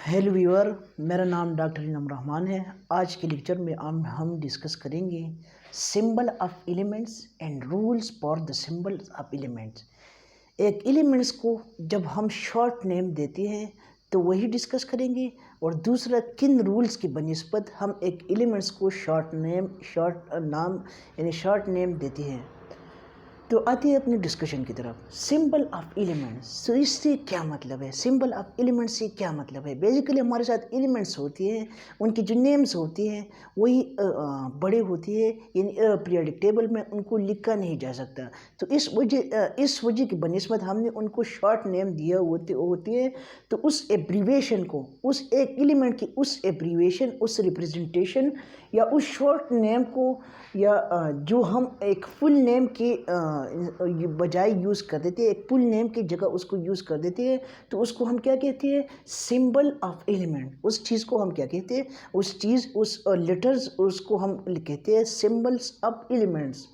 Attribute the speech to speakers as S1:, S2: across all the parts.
S1: Hello ویور، میرا نام doctor انعام الرحمان ہے۔ آج کے لیکچر میں ہم ڈسکس کریں گے symbol of elements and rules for the symbol of elements. ایک ایلیمنٹس کو جب ہم شارٹ نیم دیتے ہیں تو وہی ڈسکس کریں گے، اور دوسرا کن رولز کی بنسبت ہم ایک ایلیمنٹس کو شارٹ نیم دیتے ہیں۔ تو آتے ہیں اپنے ڈسکشن کی طرف۔ سمبل آف ایلیمنٹس، تو اس سے کیا مطلب ہے؟ سمبل آف ایلیمنٹس سے کیا مطلب ہے؟ بیسیکلی ہمارے ساتھ ایلیمنٹس ہوتی ہیں، ان کی جو نیمز ہوتی ہیں وہی بڑے ہوتی ہے، یعنی پیریڈک ٹیبل میں ان کو لکھا نہیں جا سکتا۔ تو اس وجہ کی بنسبت ہم نے ان کو شارٹ نیم دیا ہوتی ہے۔ تو اس ایبریویشن کو، اس ایک ایلیمنٹ کی اس ایبریویشن، اس ریپرزنٹیشن یا اس شارٹ نیم کو، یا جو ہم ایک فل نیم کے بجائے یوز کر دیتے ہیں، ایک فل نیم کی جگہ اس کو یوز کر دیتے ہیں، تو اس کو ہم کیا کہتے ہیں؟ Symbol of element. اس چیز کو ہم کیا کہتے ہیں؟ اس لیٹرز، اس کو ہم کہتے ہیں سمبلس آف ایلیمنٹس۔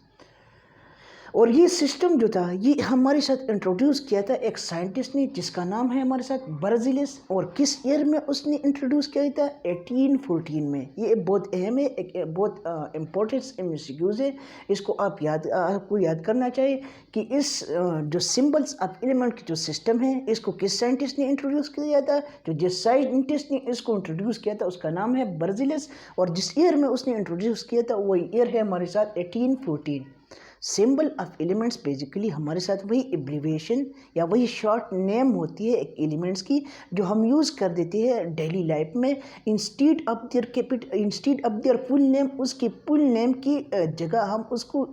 S1: اور یہ سسٹم جو تھا، یہ ہمارے ساتھ انٹروڈیوس کیا تھا ایک سائنٹسٹ نے، جس کا نام ہے ہمارے ساتھ برزیلس۔ اور کس ایئر میں اس نے انٹروڈیوس کیا تھا؟ 1814 میں۔ یہ بہت اہم ہے، ایک بہت امپورٹنٹ MCQs ہے۔ اس کو آپ کو یاد کرنا چاہیے کہ اس جو سمبلس آف ایلیمنٹ کی جو سسٹم ہے، اس کو کس سائنٹسٹ نے انٹروڈیوس کیا تھا؟ جو جس سائنٹسٹ نے اس کو انٹروڈیوس کیا تھا اس کا نام ہے برزیلس، اور جس ایئر میں اس نے انٹروڈیوس کیا تھا وہی ایئر ہے ہمارے ساتھ 1814۔ سمبل آف ایلیمنٹس بیسیکلی ہمارے ساتھ وہی ایبریویشن یا وہی شارٹ نیم ہوتی ہے ایک ایلیمنٹس کی، جو ہم یوز کر دیتے ہیں ڈیلی لائف میں۔ انسٹیڈ آف دیئر فل نیم، اس کی فل نیم کی جگہ ہم اس کو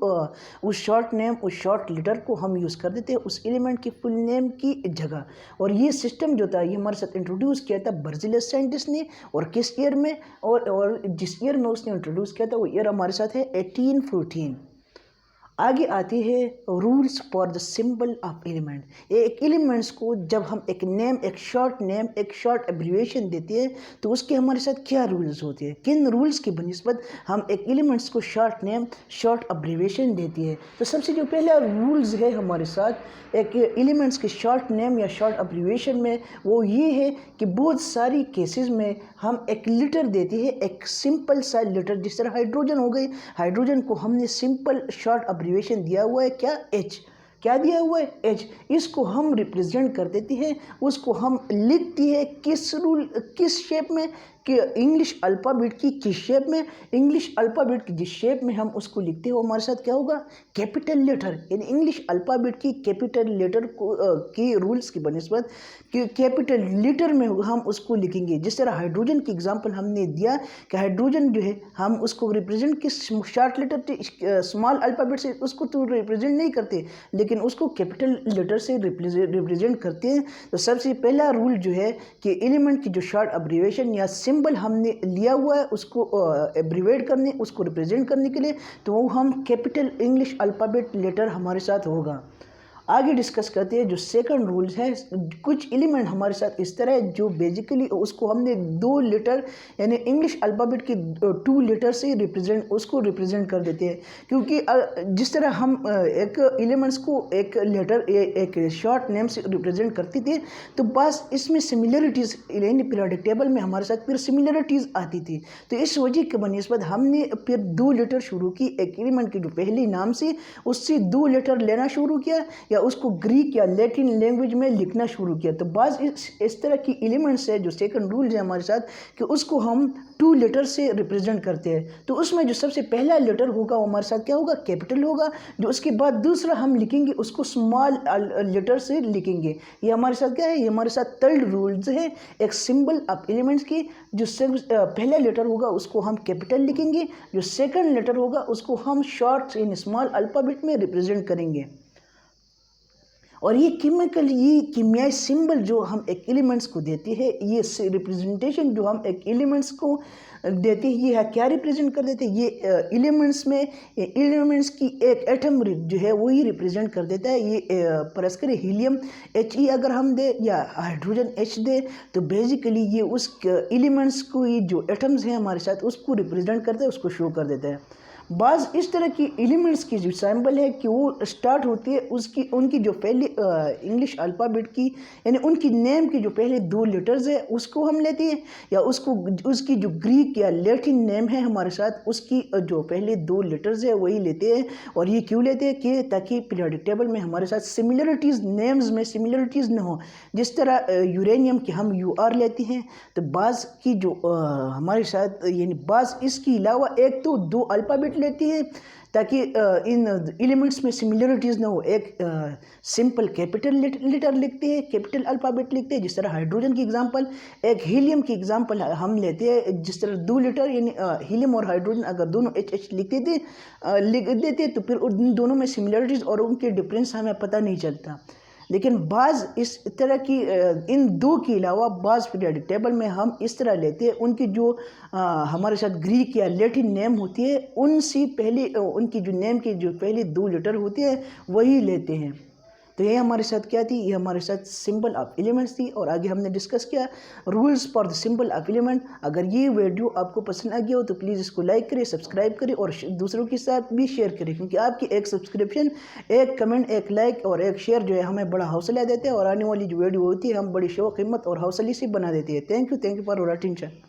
S1: اس شارٹ نیم، اس شارٹ لیٹر کو ہم یوز کر دیتے ہیں اس ایلیمنٹ کی فل نیم کی جگہ۔ اور یہ سسٹم جو تھا، یہ ہمارے ساتھ انٹروڈیوس کیا تھا برزیلس سائنٹسٹ نے، اور کس ایئر میں؟ اور جس ایئر میں اس نے انٹروڈیوس کیا تھا وہ ایئر ہمارے ساتھ ہے 1814۔ آگے آتی ہے rules for the symbol of element. ایک ایلیمنٹس کو جب ہم ایک نیم، ایک شارٹ ایبریویشن دیتے ہیں تو اس کے ہمارے ساتھ کیا رولز ہوتے ہیں؟ کن رولز کی بنسبت ہم ایک ایلیمنٹس کو شارٹ نیم، شارٹ ایبریویشن دیتی ہے؟ تو سب سے جو پہلا رولز ہے ہمارے ساتھ ایک ایلیمنٹس کے شارٹ نیم یا شارٹ ایبریویشن میں، وہ یہ ہے کہ بہت ساری کیسز میں ہم ایک لیٹر دیتے ہیں، ایک سمپل سا لیٹر، جس طرح ہائیڈروجن ہو گئی، ہائیڈروجن کو ہم نے سمپل شارٹ ایبریویشن دیا ہوا ہے کیا؟ ایچ۔ کیا دیا ہوا ہے؟ ایچ۔ اس کو ہم ریپرزینٹ کر دیتے ہیں، اس کو ہم لکھتی ہے کس شیپ میں؟ کہ انگلش الفابیٹ کی کس شیپ میں؟ انگلش الفابیٹ کی جس شیپ میں ہم اس کو لکھتے ہیں وہ ہمارے ساتھ کیا ہوگا؟ Capital letter. یعنی انگلش الفابیٹ کی کیپٹل لیٹر کی رولز کی بنسبت کیپٹل لیٹر میں ہم اس کو لکھیں گے۔ جس طرح ہائیڈروجن کی اگزامپل ہم نے دیا کہ ہائیڈروجن جو ہے ہم اس کو ریپرزینٹ کس شارٹ لیٹر، اسمال الفابیٹ سے اس کو تو ریپرزینٹ نہیں کرتے، لیکن اس کو کیپٹل لیٹر سے ریپرزینٹ کرتے ہیں۔ تو سب سے پہلا رول جو ہے کہ ایلیمنٹ کی جو شارٹ ایبریویشن یا سمبل ہم نے لیا ہوا ہے اس کو ایبریویٹ کرنے، اس کو ریپرزینٹ کرنے کے لیے، تو وہ ہم کیپٹل انگلش الفابیٹ لیٹر ہمارے ساتھ ہوگا۔ آگے ڈسکس کرتے ہیں جو سیکنڈ رولز ہے۔ کچھ ایلیمنٹ ہمارے ساتھ اس طرح ہے جو بیسیکلی اس کو ہم نے 2 لیٹر یعنی انگلش الفابیٹ کی 2 لیٹر سے اس کو ریپرزینٹ کر دیتے ہیں، کیونکہ جس طرح ہم ایک ایلیمنٹس کو ایک لیٹر، ایک شارٹ نیم سے ریپرزینٹ کرتے تھے، تو بعض اس میں سملیرٹیز، یعنی پیریڈک ٹیبل میں ہمارے ساتھ پھر سملیرٹیز آتی تھی، تو اس وجہ کے بنسبت ہم نے پھر 2 لیٹر شروع کی ایک ایلیمنٹ کی جو پہلی نام سے، اس سے 2 لیٹر لینا شروع کیا، یا اس کو گریک یا لیٹن لینگویج میں لکھنا شروع کیا۔ تو بعض اس طرح کی ایلیمنٹس ہے جو سیکنڈ رول ہے ہمارے ساتھ کہ اس کو ہم 2 لیٹر سے ریپرزینٹ کرتے ہیں۔ تو اس میں جو سب سے پہلا لیٹر ہوگا وہ ہمارے ساتھ کیا ہوگا؟ کیپٹل ہوگا۔ جو اس کے بعد دوسرا ہم لکھیں گے اس کو اسمال لیٹر سے لکھیں گے۔ یہ ہمارے ساتھ کیا ہے؟ یہ ہمارے ساتھ تھرڈ رولز ہے ایک سمبل آف ایلیمنٹس کی۔ جو پہلا لیٹر ہوگا اس کو ہم کیپٹل لکھیں گے، جو سیکنڈ لیٹر ہوگا اس کو ہم شارٹ یعنی اسمال الفابیٹ میں ریپرزینٹ کریں گے۔ اور یہ کیمیائی سمبل جو ہم ایک ایلیمنٹس کو دیتے ہیں، یہ ریپرزنٹیشن جو ہم ایک ایلیمنٹس کو دیتے ہیں، یہ کیا ریپرزینٹ کر دیتے ہیں؟ یہ ایلیمنٹس کی ایک ایٹم جو ہے وہی ریپرزینٹ کر دیتا ہے۔ یہ فرض کریں ہیلیم He اگر ہم دے یا ہائیڈروجن H دے، تو بیسیکلی یہ اس ایلیمنٹس کو جو ایٹمز ہیں ہمارے ساتھ اس کو ریپرزینٹ کرتا ہے، اس کو شو کر دیتا ہے۔ بعض اس طرح کی ایلیمنٹس کی جو سیمبل ہے کہ وہ اسٹارٹ ہوتی ہے ان کی جو پہلی انگلش الفابیٹ کی یعنی ان کی نیم کی جو پہلے 2 لیٹرز ہے اس کو ہم لیتے ہیں، یا اس کی جو گریک یا لیٹن نیم ہے ہمارے ساتھ اس کی جو پہلے 2 لیٹرز ہے وہی لیتے ہیں۔ اور یہ کیوں لیتے ہیں کہ تاکہ پیریوڈک ٹیبل میں ہمارے ساتھ سملرٹیز، نیمز میں سملرٹیز نہ ہوں۔ جس طرح یورینیم کی ہم UR لیتے ہیں تو بعض کی جو ہمارے ساتھ یعنی بعض اس کی علاوہ ایک تو 2 الفابیٹ لیتے ہیں تاکہ ان ایلیمنٹس میں سملرٹیز نہ ہو۔ ایک سمپل کیپٹل لیٹر لکھتے ہیں، کیپٹل الفابیٹ لکھتے ہیں، جس طرح ہائیڈروجن کی اگزامپل، ایک ہیلیم کی اگزامپل ہم لیتے ہیں جس طرح 2 لیٹر یعنی ہیلیم اور ہائیڈروجن اگر دونوں HH لکھ دیتے تو پھر ان دونوں میں سملرٹیز اور ان کے ڈفرینس ہمیں پتہ نہیں چلتا۔ لیکن بعض اس طرح کی ان 2 کے علاوہ بعض پیریوڈک ٹیبل میں ہم اس طرح لیتے ہیں، ان کی جو ہمارے ساتھ گریک یا لیٹن نیم ہوتی ہے ان سے پہلے ان کی جو نیم کی جو پہلے 2 لیٹر ہوتے ہیں وہی لیتے ہیں۔ تو یہ ہمارے ساتھ کیا تھی؟ یہ ہمارے ساتھ سمبل آف ایلیمنٹس تھی، اور آگے ہم نے ڈسکس کیا rules for the symbol of element. اگر یہ ویڈیو آپ کو پسند آ گیا ہو تو پلیز اس کو لائک کریں، سبسکرائب کریں اور دوسروں کے ساتھ بھی شیئر کریں، کیونکہ آپ کی ایک سبسکرپشن، ایک کمنٹ، ایک لائک اور ایک شیئر جو ہے ہمیں بڑا حوصلہ دیتے ہیں، اور آنے والی جو ویڈیو ہوتی ہے ہم بڑی شوق، ہمت اور حوصلے سے بنا دیتے ہیں۔ Thank you for your attention.